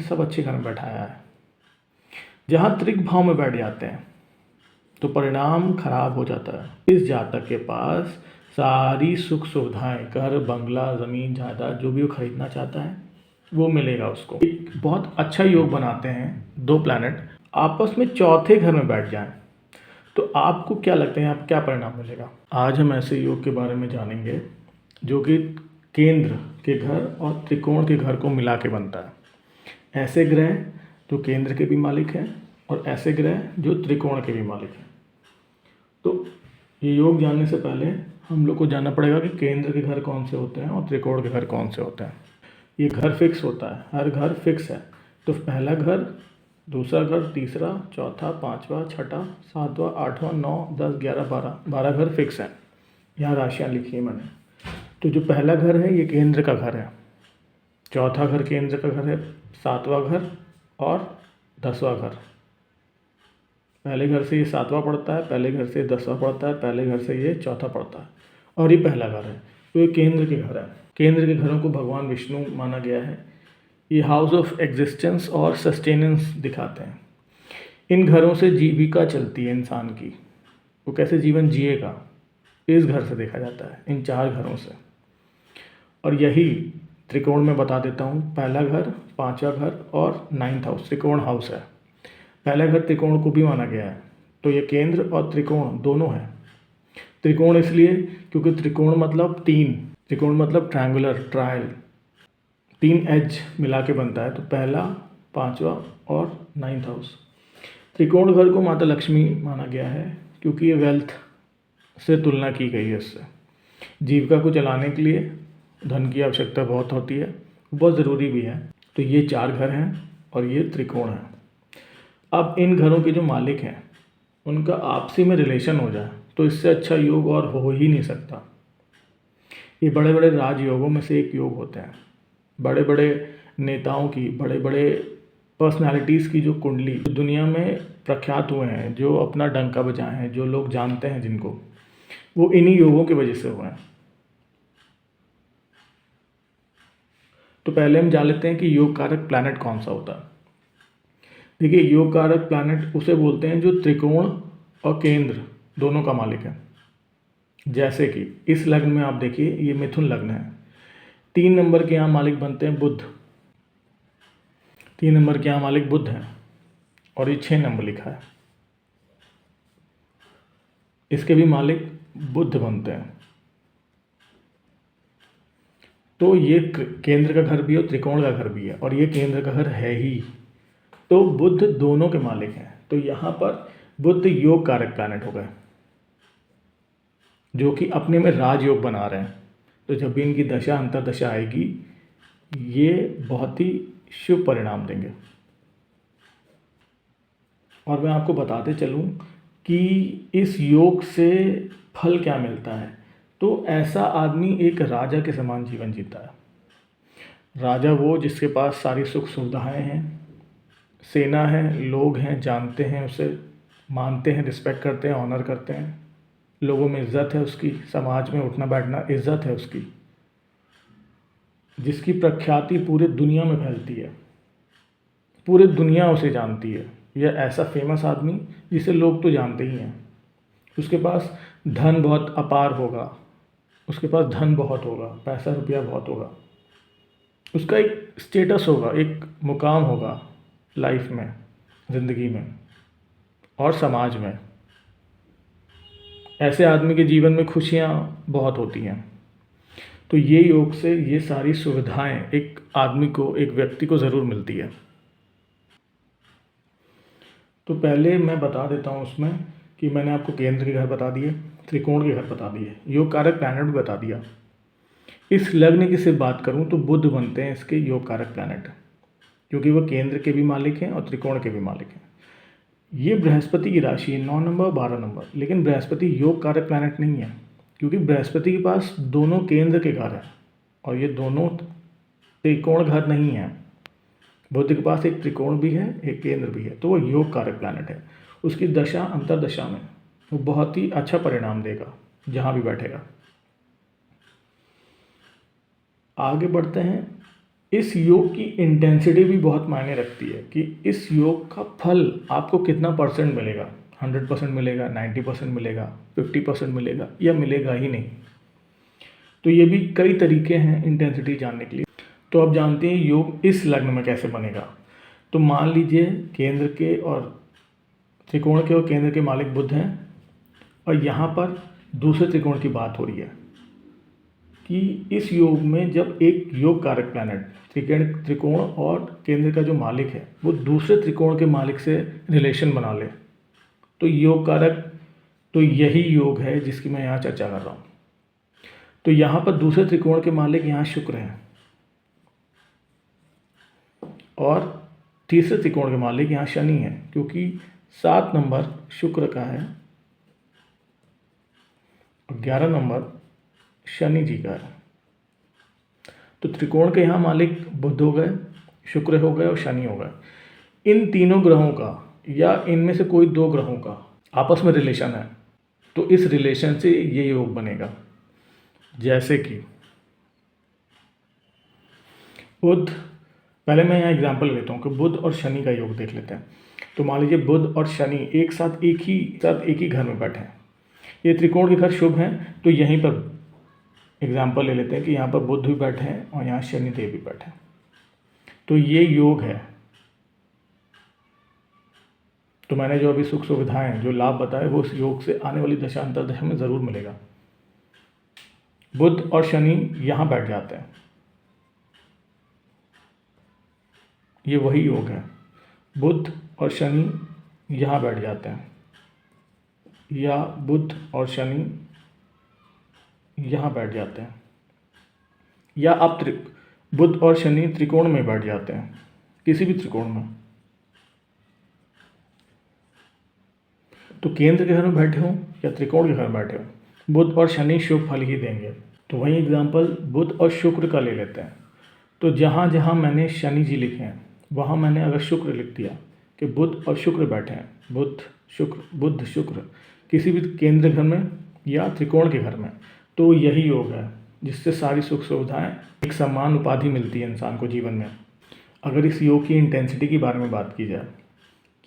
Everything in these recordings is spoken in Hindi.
सब अच्छे घर में बैठाया है। जहाँ त्रिक भाव में बैठ जाते हैं तो परिणाम खराब हो जाता है। इस जातक के पास सारी सुख सुविधाएं, घर, बंगला, ज़मीन, जायदाद जो भी वो खरीदना चाहता है वो मिलेगा उसको। एक बहुत अच्छा योग बनाते हैं दो प्लैनेट आपस में चौथे घर में बैठ जाएं तो आपको क्या लगता है आप क्या परिणाम मिलेगा? आज हम ऐसे योग के बारे में जानेंगे जो कि केंद्र के घर और त्रिकोण के घर को मिला के बनता है। ऐसे ग्रह जो केंद्र के भी मालिक हैं और ऐसे ग्रह जो त्रिकोण के भी मालिक हैं। तो ये योग जानने से पहले हम लोग को जानना पड़ेगा कि केंद्र के घर कौन से होते हैं और त्रिकोण के घर कौन से होते हैं। ये घर फिक्स होता है, हर घर फिक्स है। तो पहला घर, दूसरा घर, तीसरा, चौथा, पांचवा, छठा, सातवां, आठवां, 9, 10, 11, 12 घर फिक्स हैं। यहाँ राशियाँ लिखी है मैंने। तो जो पहला घर है ये केंद्र का घर है, चौथा घर केंद्र का घर है, सातवां घर और 10वां घर। पहले घर से ये सातवां पड़ता है, पहले घर से ये 10वां पड़ता है, पहले घर से ये चौथा पड़ता है और ये पहला घर है। तो ये केंद्र के घर है। केंद्र के घरों को भगवान विष्णु माना गया है। ये हाउस ऑफ एग्जिस्टेंस और सस्टेनेंस दिखाते हैं। इन घरों से जीविका चलती है इंसान की, वो कैसे जीवन जिएगा इस घर से देखा जाता है, इन 4 घरों से। और यही त्रिकोण में बता देता हूँ। पहला घर, 5वां घर और 9th हाउस त्रिकोण हाउस है। पहला घर त्रिकोण को भी माना गया है। तो ये केंद्र और त्रिकोण दोनों है। त्रिकोण इसलिए क्योंकि त्रिकोण मतलब 3, त्रिकोण मतलब ट्रायंगुलर, ट्रायल, 3 एज मिला के बनता है। तो पहला, 5वां और 9th हाउस। त्रिकोण घर को माता लक्ष्मी माना गया है क्योंकि ये वेल्थ से तुलना की गई है। इससे जीविका को चलाने के लिए धन की आवश्यकता बहुत होती है, बहुत ज़रूरी भी है। तो ये 4 घर हैं और ये त्रिकोण है। अब इन घरों के जो मालिक हैं उनका आपसी में रिलेशन हो जाए तो इससे अच्छा योग और हो ही नहीं सकता। ये बड़े बड़े राजयोगों में से एक योग होते हैं। बड़े बड़े नेताओं की, बड़े बड़े पर्सनालिटीज़ की जो कुंडली दुनिया में प्रख्यात हुए हैं, जो अपना डंका बजाए हैं, जो लोग जानते हैं जिनको, वो इन्हीं योगों की वजह से हुए हैं। तो पहले हम जान लेते हैं कि योग कारक प्लैनेट कौन सा होता है। देखिए, योग कारक प्लैनेट उसे बोलते हैं जो त्रिकोण और केंद्र दोनों का मालिक है। जैसे कि इस लग्न में आप देखिए, ये मिथुन लग्न है। 3 नंबर के यहाँ मालिक बनते हैं बुध। 3 नंबर के यहाँ मालिक बुध हैं और ये 6 नंबर लिखा है। इसके भी मालिक बुध बनते हैं। तो ये केंद्र का घर भी है और त्रिकोण का घर भी है और ये केंद्र का घर है ही। तो बुध दोनों के मालिक हैं। तो यहाँ पर बुध योग कारक प्लैनेट हो गए जो कि अपने में राजयोग बना रहे हैं। तो जब भी इनकी दशा अंतर्दशा आएगी ये बहुत ही शुभ परिणाम देंगे। और मैं आपको बताते चलूँ कि इस योग से फल क्या मिलता है। तो ऐसा आदमी एक राजा के समान जीवन जीता है। राजा वो जिसके पास सारी सुख सुविधाएं हैं, सेना है, लोग हैं, जानते हैं उसे, मानते हैं, रिस्पेक्ट करते हैं, ऑनर करते हैं, लोगों में इज्जत है उसकी, समाज में उठना बैठना इज्जत है उसकी, जिसकी प्रख्याति पूरे दुनिया में फैलती है, पूरी दुनिया उसे जानती है। यह ऐसा फेमस आदमी जिसे लोग तो जानते ही हैं। उसके पास धन बहुत अपार होगा, उसके पास धन बहुत होगा, पैसा रुपया बहुत होगा, उसका एक स्टेटस होगा, एक मुकाम होगा लाइफ में, ज़िंदगी में और समाज में। ऐसे आदमी के जीवन में खुशियाँ बहुत होती हैं। तो ये योग से ये सारी सुविधाएं एक आदमी को, एक व्यक्ति को ज़रूर मिलती है। तो पहले मैं बता देता हूँ उसमें कि मैंने आपको केंद्र के घर बता दिए, त्रिकोण के घर बता दिए, योग कारक प्लैनेट भी बता दिया। इस लग्न की सिर्फ बात करूँ तो बुध बनते हैं इसके योग कारक प्लैनेट, क्योंकि वो केंद्र के भी मालिक हैं और त्रिकोण के भी मालिक हैं। ये बृहस्पति की राशि है, 9 नंबर 12 नंबर। लेकिन बृहस्पति योग कारक प्लैनेट नहीं है क्योंकि बृहस्पति के पास दोनों केंद्र के घर हैं और ये दोनों त्रिकोण घर नहीं है। बुध के पास एक त्रिकोण भी है, एक केंद्र भी है, तो वो योग कारक प्लैनेट है। उसकी दशा अंतरदशा में वो बहुत ही अच्छा परिणाम देगा जहाँ भी बैठेगा। आगे बढ़ते हैं इस योग की इंटेंसिटी भी बहुत मायने रखती है कि इस योग का फल आपको कितना परसेंट मिलेगा। 100% मिलेगा, 90% मिलेगा, 50% मिलेगा या मिलेगा ही नहीं। तो ये भी कई तरीके हैं इंटेंसिटी जानने के लिए। तो आप जानते हैं योग इस लग्न में कैसे बनेगा। तो मान लीजिए केंद्र के और त्रिकोण के और केंद्र के मालिक बुध हैं, और यहाँ पर दूसरे त्रिकोण की बात हो रही है कि इस योग में जब एक योग कारक प्लैनेट त्रिकोण और केंद्र का जो मालिक है वो दूसरे त्रिकोण के मालिक से रिलेशन बना ले, तो योग कारक, तो यही योग है जिसकी मैं यहाँ चर्चा कर रहा हूँ। तो यहाँ पर दूसरे त्रिकोण के मालिक यहाँ शुक्र हैं और तीसरे त्रिकोण के मालिक यहाँ शनि है, क्योंकि 7 नंबर शुक्र का है और 11 नंबर शनि जी का है। तो त्रिकोण के यहाँ मालिक बुध हो गए, शुक्र हो गए और शनि हो गए। इन तीनों ग्रहों का या इनमें से कोई 2 ग्रहों का आपस में रिलेशन है, तो इस रिलेशन से ये योग बनेगा। जैसे कि बुध, पहले मैं यहाँ एग्जाम्पल लेता हूँ कि बुध और शनि का योग देख लेते हैं। तो मान लीजिए बुध और शनि एक साथ एक ही घर में बैठे हैं। ये त्रिकोण के घर शुभ हैं, तो यहीं पर एग्जाम्पल ले लेते हैं कि यहाँ पर बुध भी बैठे हैं और यहाँ शनि देव भी बैठे हैं। तो ये योग है। तो मैंने जो अभी सुख सुविधाएं जो लाभ बताए वो उस योग से आने वाली दशा अंतर्दशा में ज़रूर मिलेगा। बुध और शनि यहाँ बैठ जाते हैं, ये वही योग है। बुध और शनि यहाँ बैठ जाते हैं, या बुध और शनि यहाँ बैठ जाते हैं, या आप बुध और शनि त्रिकोण में बैठ जाते हैं, किसी भी त्रिकोण में। तो केंद्र के घर में बैठे हों या त्रिकोण के घर में बैठे हों, बुध और शनि शुभ फल ही देंगे। तो वही एग्जाम्पल बुध और शुक्र का ले लेते हैं। तो जहाँ जहाँ मैंने शनि जी लिखे हैं वहाँ मैंने अगर शुक्र लिख दिया कि बुध और शुक्र बैठे हैं, बुध शुक्र किसी भी केंद्र घर में या त्रिकोण के घर में, तो यही योग है जिससे सारी सुख सुविधाएं, एक समान उपाधि मिलती है इंसान को जीवन में। अगर इस योग की इंटेंसिटी के बारे में बात की जाए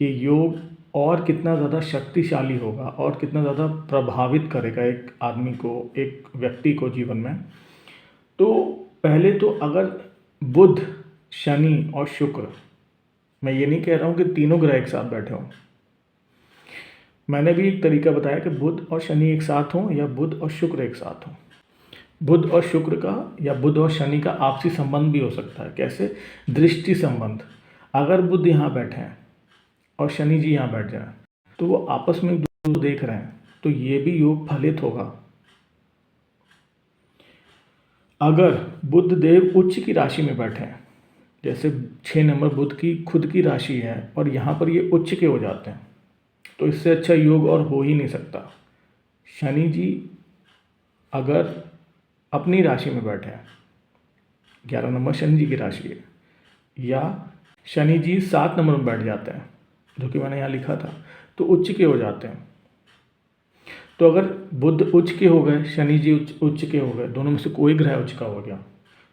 कि योग और कितना ज़्यादा शक्तिशाली होगा और कितना ज़्यादा प्रभावित करेगा एक आदमी को, एक व्यक्ति को जीवन में, तो पहले तो अगर बुध, शनि और शुक्र, मैं ये नहीं कह रहा हूँ कि तीनों ग्रह एक साथ बैठे हों, मैंने भी एक तरीका बताया कि बुध और शनि एक साथ हों या बुध और शुक्र एक साथ हों। बुध और शुक्र का या बुध और शनि का आपसी संबंध भी हो सकता है। कैसे? दृष्टि संबंध। अगर बुध यहाँ बैठे हैं और शनि जी यहाँ बैठ जाए तो वो आपस में एक दूसरे को देख रहे हैं, तो ये भी योग फलित होगा। अगर बुध देव उच्च की राशि में बैठे हैं, जैसे 6 नंबर बुध की खुद की राशि है और यहाँ पर ये उच्च के हो जाते हैं, तो इससे अच्छा योग और हो ही नहीं सकता। शनि जी अगर अपनी राशि में बैठे हैं, 11 नंबर शनि जी की राशि है, या शनि जी 7 नंबर में बैठ जाते हैं जो कि मैंने यहाँ लिखा था, तो उच्च के हो जाते हैं। तो अगर बुध उच्च के हो गए, शनि जी उच्च के हो गए, दोनों में से कोई ग्रह उच्च का हो गया,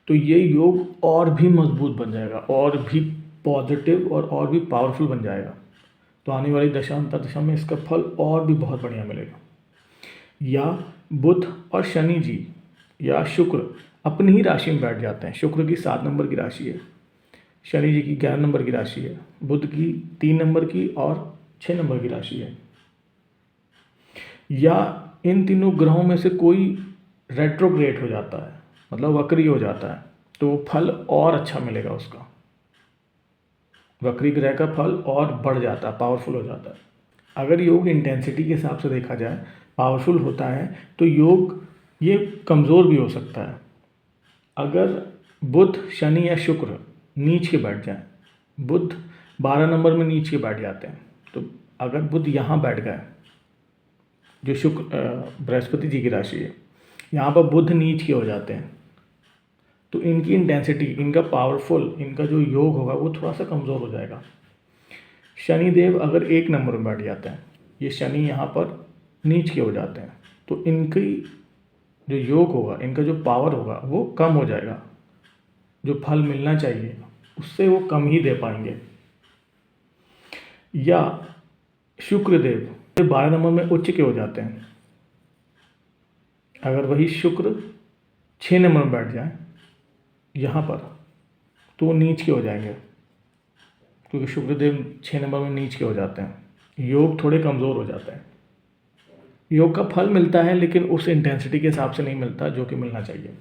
तो ये योग और भी मजबूत बन जाएगा और भी पॉजिटिव और भी पावरफुल बन जाएगा। तो आने वाली दशा अंतर्दशा में इसका फल और भी बहुत बढ़िया मिलेगा। या बुध और शनि जी या शुक्र अपनी ही राशि में बैठ जाते हैं। शुक्र की 7 नंबर की राशि है, शनि जी की 11 नंबर की राशि है, बुध की 3 नंबर की और 6 नंबर की राशि है। या इन तीनों ग्रहों में से कोई रेट्रोग्रेड हो जाता है, मतलब वक्री हो जाता है, तो फल और अच्छा मिलेगा उसका। वक्री ग्रह का फल और बढ़ जाता है, पावरफुल हो जाता है। अगर योग इंटेंसिटी के हिसाब से देखा जाए पावरफुल होता है, तो योग ये कमज़ोर भी हो सकता है। अगर बुध, शनि या शुक्र नीच के बैठ जाए, बुध 12 नंबर में नीच के बैठ जाते हैं, तो अगर बुध यहाँ बैठ गए, जो शुक्र बृहस्पति जी की राशि है, यहाँ पर बुध नीच के हो जाते हैं, तो इनकी इंटेंसिटी, इनका पावरफुल, इनका जो योग होगा वो थोड़ा सा कमज़ोर हो जाएगा। शनिदेव अगर 1 नंबर में बैठ जाते हैं, ये शनि यहाँ पर नीच के हो जाते हैं, तो इनकी जो योग होगा, इनका जो पावर होगा वो कम हो जाएगा। जो फल मिलना चाहिए उससे वो कम ही दे पाएंगे। या शुक्रदेव 12 नंबर में उच्च के हो जाते हैं, अगर वही शुक्र 6 नंबर में बैठ जाए यहाँ पर तो वो नीच के हो जाएंगे, क्योंकि शुक्रदेव 6 नंबर में नीच के हो जाते हैं। योग थोड़े कमज़ोर हो जाते हैं। योग का फल मिलता है लेकिन उस इंटेंसिटी के हिसाब से नहीं मिलता जो कि मिलना चाहिए।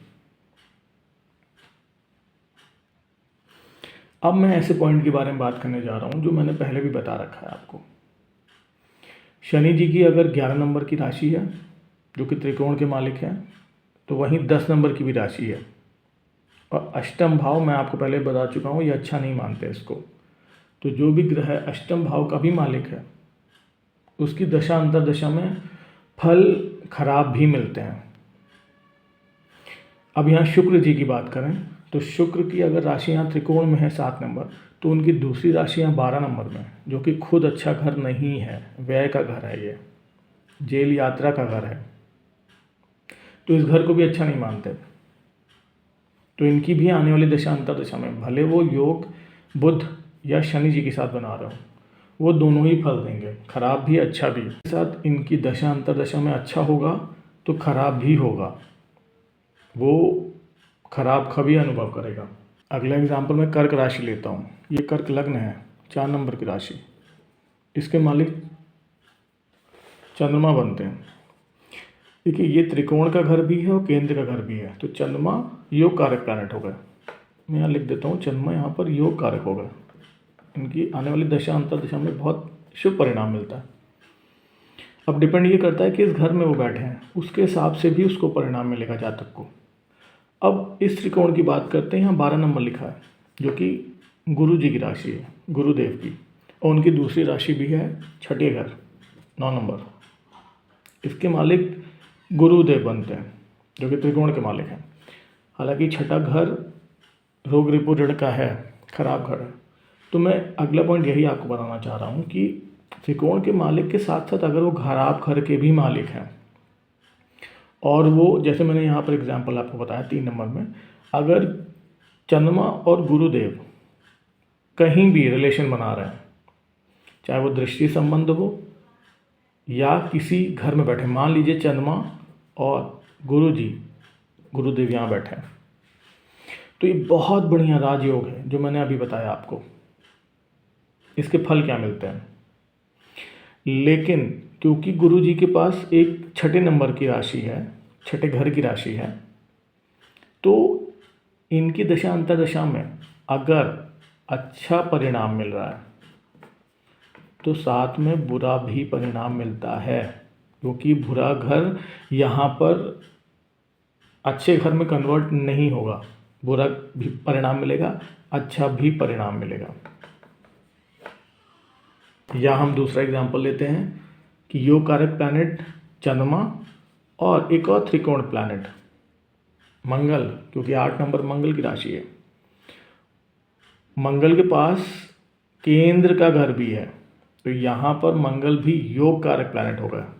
अब मैं ऐसे पॉइंट के बारे में बात करने जा रहा हूँ जो मैंने पहले भी बता रखा है आपको। शनि जी की अगर 11 नंबर की राशि है जो कि त्रिकोण के मालिक हैं, तो वहीं 10 नंबर की भी राशि है। और अष्टम भाव मैं आपको पहले बता चुका हूँ, ये अच्छा नहीं मानते इसको। तो जो भी ग्रह अष्टम भाव का भी मालिक है उसकी दशा अंतर्दशा में फल खराब भी मिलते हैं। अब यहाँ शुक्र जी की बात करें तो शुक्र की अगर राशि यहाँ त्रिकोण में है 7 नंबर, तो उनकी दूसरी राशि यहाँ 12 नंबर में, जो कि खुद अच्छा घर नहीं है, व्यय का घर है, ये जेल यात्रा का घर है, तो इस घर को भी अच्छा नहीं मानते। तो इनकी भी आने वाली दशा अंतर्दशा में भले वो योग बुध या शनि जी के साथ बना रहे हो, वो दोनों ही फल देंगे, खराब भी अच्छा भी। साथ इनकी दशा अंतर्दशा में अच्छा होगा तो खराब भी होगा, वो खराब कभी अनुभव करेगा। अगला एग्जाम्पल मैं कर्क राशि लेता हूँ। ये कर्क लग्न है, 4 नंबर की राशि, इसके मालिक चंद्रमा बनते हैं। देखिए ये त्रिकोण का घर भी है और केंद्र का घर भी है, तो चंद्रमा योग कारक प्लैनेट हो गए। मैं यहाँ लिख देता हूँ, चंद्रमा यहाँ पर योग कारक हो गए। इनकी आने वाली दशा अंतर्दशा में बहुत शुभ परिणाम मिलता है। अब डिपेंड ये करता है कि इस घर में वो बैठे हैं, उसके हिसाब से भी उसको परिणाम मिलेगा जातक को। अब इस त्रिकोण की बात करते हैं। यहाँ 12 नंबर लिखा है जो कि गुरु जी की राशि है, गुरुदेव की, और उनकी दूसरी राशि भी है छठे घर 9 नंबर। इसके मालिक गुरुदेव बनते हैं जो कि त्रिकोण के मालिक हैं। हालांकि छठा घर रोग रिपो ऋण का है, खराब घर है। तो मैं अगला पॉइंट यही आपको बताना चाह रहा हूँ कि त्रिकोण के मालिक के साथ साथ अगर वो खराब घर के भी मालिक हैं, और वो जैसे मैंने यहाँ पर एग्जांपल आपको बताया 3 नंबर में, अगर चंद्रमा और गुरुदेव कहीं भी रिलेशन बना रहे हैं, चाहे वो दृष्टि संबंध हो या किसी घर में बैठे, मान लीजिए चंद्रमा और गुरुदेव यहाँ बैठे हैं, तो ये बहुत बढ़िया राजयोग है जो मैंने अभी बताया आपको। इसके फल क्या मिलते हैं, लेकिन क्योंकि गुरु जी के पास एक छठे नंबर की राशि है, छठे घर की राशि है, तो इनकी दशा अंतर्दशा में अगर अच्छा परिणाम मिल रहा है तो साथ में बुरा भी परिणाम मिलता है, क्योंकि बुरा घर यहाँ पर अच्छे घर में कन्वर्ट नहीं होगा। बुरा भी परिणाम मिलेगा, अच्छा भी परिणाम मिलेगा। या हम दूसरा एग्जांपल लेते हैं कि योग कारक प्लैनेट चंद्रमा और एक और त्रिकोण प्लैनेट मंगल, क्योंकि 8 नंबर मंगल की राशि है। मंगल के पास केंद्र का घर भी है, तो यहाँ पर मंगल भी योग कारक प्लैनेट हो गया।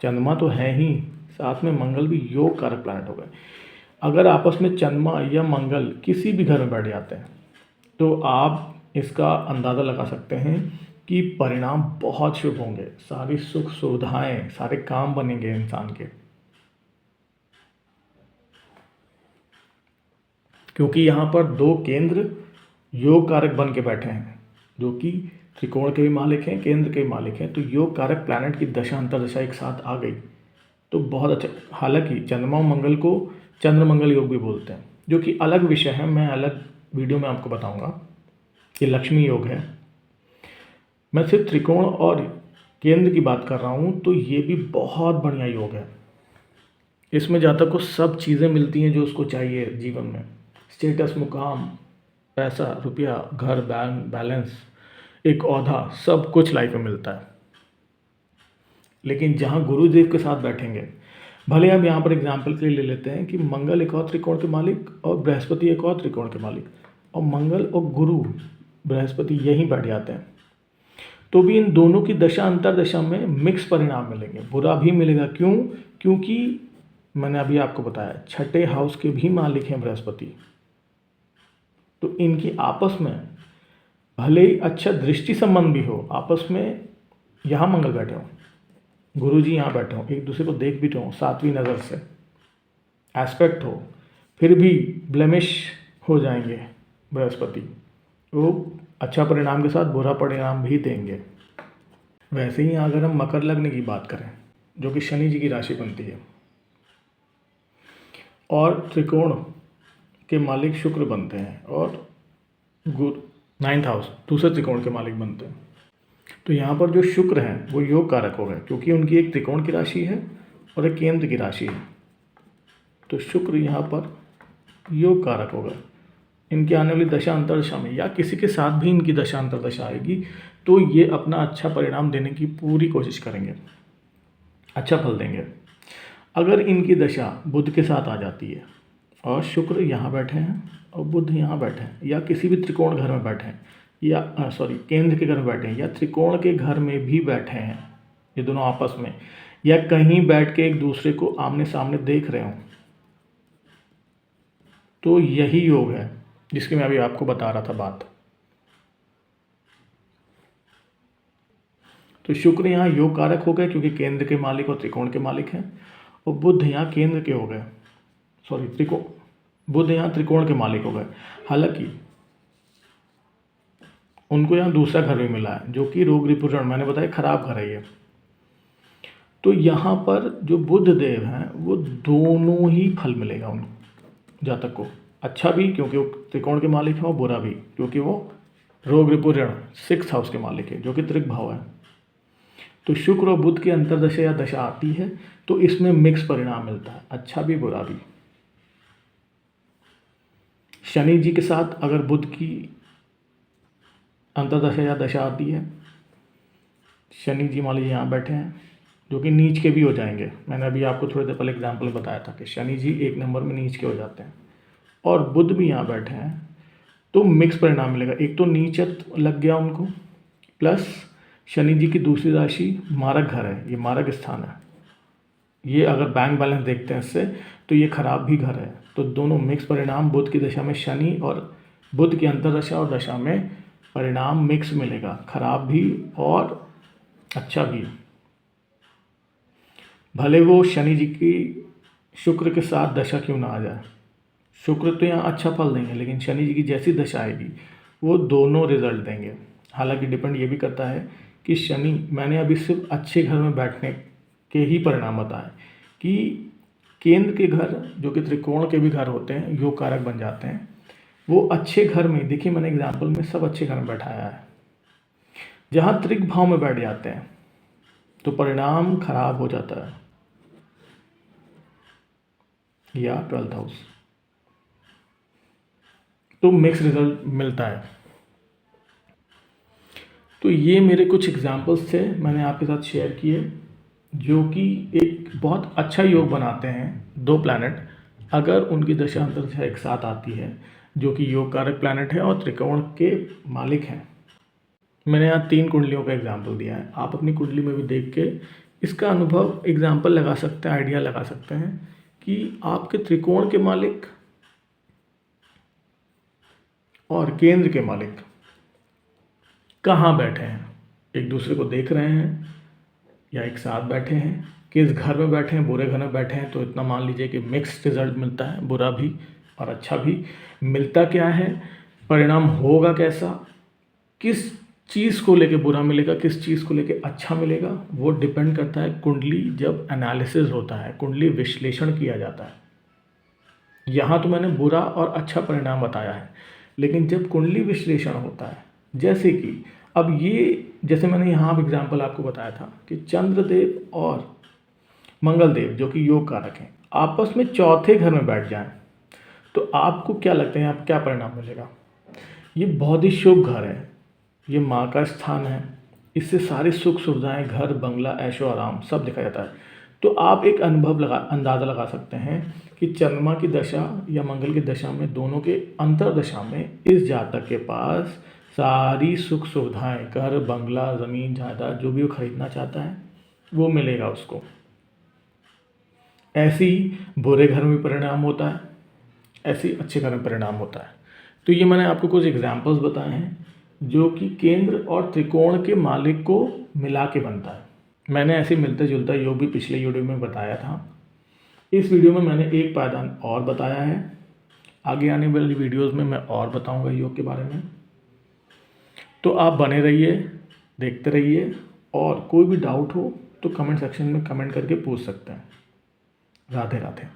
चंद्रमा तो है ही, साथ में मंगल भी योग कारक प्लैनेट हो गए। अगर आपस में चंद्रमा या मंगल किसी भी घर में बैठ जाते हैं तो आप इसका अंदाज़ा लगा सकते हैं कि परिणाम बहुत शुभ होंगे, सारी सुख सुविधाएं, सारे काम बनेंगे इंसान के, क्योंकि यहाँ पर 2 केंद्र योग कारक बन के बैठे हैं जो कि त्रिकोण के भी मालिक हैं, केंद्र के भी मालिक हैं। तो योग कारक प्लैनेट की दशा अंतर्दशा एक साथ आ गई तो बहुत अच्छा। हालांकि चंद्रमा और मंगल को चंद्र मंगल योग भी बोलते हैं, जो कि अलग विषय है, मैं अलग वीडियो में आपको बताऊंगा। ये लक्ष्मी योग है। मैं सिर्फ त्रिकोण और केंद्र की बात कर रहा हूँ, तो ये भी बहुत बढ़िया योग है। इसमें जातक को सब चीज़ें मिलती हैं जो उसको चाहिए जीवन में, स्टेटस, मुकाम, पैसा, रुपया, घर, बैंक बैलेंस, एक ओहदा, सब कुछ लाइफ में मिलता है। लेकिन जहाँ गुरुदेव के साथ बैठेंगे, भले हम यहाँ पर एग्जाम्पल के लिए ले लेते हैं कि मंगल एक और त्रिकोण के मालिक और बृहस्पति एक और त्रिकोण के मालिक, और मंगल और गुरु बृहस्पति यहीं बैठ जाते हैं, तो भी इन दोनों की दशा अंतर्दशा में मिक्स परिणाम मिलेंगे, बुरा भी मिलेगा। क्यों? क्योंकि मैंने अभी आपको बताया छठे हाउस के भी मालिक हैं बृहस्पति, तो इनकी आपस में भले ही अच्छा दृष्टि संबंध भी हो, आपस में यहाँ मंगल बैठे हों, गुरु जी यहाँ बैठे हों, एक दूसरे को देख भी रहे हों, सातवीं नज़र से एस्पेक्ट हो, फिर भी ब्लेमिश हो जाएंगे बृहस्पति, वो अच्छा परिणाम के साथ बुरा परिणाम भी देंगे। वैसे ही अगर हम मकर लग्न की बात करें, जो कि शनि जी की राशि बनती है, और त्रिकोण के मालिक शुक्र बनते हैं, और गुरु 9th हाउस दूसरे त्रिकोण के मालिक बनते हैं, तो यहाँ पर जो शुक्र हैं वो योग कारक हो गए, क्योंकि उनकी एक त्रिकोण की राशि है और एक केंद्र की राशि है, तो शुक्र यहाँ पर योग कारक हो गए। इनकी आने वाली दशा अंतरदशा में या किसी के साथ भी इनकी दशा अंतरदशा आएगी तो ये अपना अच्छा परिणाम देने की पूरी कोशिश करेंगे, अच्छा फल देंगे। अगर इनकी दशा बुध के साथ आ जाती है और शुक्र यहाँ बैठे हैं और बुध यहाँ बैठे हैं, या किसी भी त्रिकोण घर में बैठे हैं, या केंद्र के घर में बैठे हैं, या त्रिकोण के घर में भी बैठे हैं, ये दोनों आपस में, या कहीं बैठ के एक दूसरे को आमने सामने देख रहे हों, तो यही योग है जिसकी मैं अभी आपको बता रहा था बात। तो शुक्र यहाँ योग कारक हो गए क्योंकि केंद्र के मालिक और त्रिकोण के मालिक हैं, और बुध यहाँ केंद्र के हो गए, त्रिकोण, बुध यहाँ त्रिकोण के मालिक हो गए। हालांकि उनको यहाँ दूसरा घर भी मिला है जो कि रोग रिपुरण, मैंने बताया खराब घर है ये। तो यहाँ पर जो बुध देव हैं वो दोनों ही फल मिलेगा उन जातक को, अच्छा भी क्योंकि वो त्रिकोण के मालिक हैं, और बुरा भी क्योंकि वो रोग रिपुरण 6th हाउस के मालिक है जो कि त्रिक भाव है। तो शुक्र और बुध की अंतरदशा या दशा आती है तो इसमें मिक्स परिणाम मिलता है, अच्छा भी बुरा भी। शनि जी के साथ अगर बुध की अंतरदशा या दशा आती है, शनि जी मान लीजिए यहाँ बैठे हैं जो कि नीच के भी हो जाएंगे, मैंने अभी आपको थोड़ी देर पहले एग्जाम्पल बताया था कि शनि जी 1 नंबर में नीच के हो जाते हैं, और बुध भी यहाँ बैठे हैं, तो मिक्स परिणाम मिलेगा। एक तो नीचत लग गया उनको, प्लस शनि जी की दूसरी राशि मारक घर है, ये मारक स्थान है, ये अगर बैंक बैलेंस देखते हैं इससे तो ये खराब भी घर है, तो दोनों मिक्स परिणाम बुध की दशा में शनि और बुध की अंतरदशा और दशा में परिणाम मिक्स मिलेगा, खराब भी और अच्छा भी। भले वो शनि जी की शुक्र के साथ दशा क्यों ना आ जाए, शुक्र तो यहाँ अच्छा फल देंगे, लेकिन शनि जी की जैसी दशा आएगी वो दोनों रिजल्ट देंगे। हालांकि डिपेंड ये भी करता है कि शनि, मैंने अभी सिर्फ अच्छे घर में बैठने के ही परिणाम बताए कि केंद्र के घर जो कि त्रिकोण के भी घर होते हैं योग कारक बन जाते हैं, वो अच्छे घर में, देखिए मैंने एग्जाम्पल में सब अच्छे घर में बैठाया है। जहाँ त्रिक भाव में बैठ जाते हैं तो परिणाम खराब हो जाता है, या 12th हाउस, तो मिक्स रिजल्ट मिलता है। तो ये मेरे कुछ एग्जाम्पल्स थे मैंने आपके साथ शेयर किए, जो कि एक बहुत अच्छा योग बनाते हैं दो प्लैनेट अगर उनकी दशा अंतरदशा एक साथ आती है, जो कि योग कारक प्लैनेट है और त्रिकोण के मालिक हैं। मैंने यहाँ 3 कुंडलियों का एग्जाम्पल दिया है, आप अपनी कुंडली में भी देख के इसका अनुभव एग्जाम्पल लगा सकते हैं, आइडिया लगा सकते हैं कि आपके त्रिकोण के मालिक और केंद्र के मालिक कहाँ बैठे हैं, एक दूसरे को देख रहे हैं या एक साथ बैठे हैं, किस घर में बैठे हैं, बुरे घर में बैठे हैं, तो इतना मान लीजिए कि मिक्स्ड रिजल्ट मिलता है, बुरा भी और अच्छा भी। मिलता क्या है, परिणाम होगा कैसा, किस चीज़ को लेके बुरा मिलेगा, किस चीज़ को लेके अच्छा मिलेगा, वो डिपेंड करता है कुंडली जब एनालिसिस होता है, कुंडली विश्लेषण किया जाता है। यहाँ तो मैंने बुरा और अच्छा परिणाम बताया है, लेकिन जब कुंडली विश्लेषण होता है, जैसे कि अब ये, जैसे मैंने यहाँ एग्जाम्पल आपको बताया था कि चंद्रदेव और मंगलदेव जो कि योग कारक हैं आपस में चौथे घर में बैठ जाएं, तो आपको क्या लगता है, आप क्या परिणाम मिलेगा। ये बहुत ही शुभ घर है, ये माँ का स्थान है, इससे सारी सुख सुविधाएं, घर बंगला ऐशो आराम सब दिखा जाता है। तो आप एक अंदाज़ा लगा सकते हैं कि चंद्रमा की दशा या मंगल की दशा में, दोनों के अंतरदशा में इस जातक के पास सारी सुख सुविधाएं, घर बंगला ज़मीन जायदाद जो भी वो खरीदना चाहता है वो मिलेगा उसको। ऐसी बुरे घर में परिणाम होता है, ऐसी अच्छे घर में परिणाम होता है। तो ये मैंने आपको कुछ एग्जाम्पल्स बताए हैं जो कि केंद्र और त्रिकोण के मालिक को मिला के बनता है। मैंने ऐसे मिलता जुलता योग भी पिछले वीडियो में बताया था। इस वीडियो में मैंने एक पायदान और बताया है, आगे आने वाली वीडियोस में मैं और बताऊंगा योग के बारे में। तो आप बने रहिए, देखते रहिए, और कोई भी डाउट हो तो कमेंट सेक्शन में कमेंट करके पूछ सकते हैं। राधे राधे।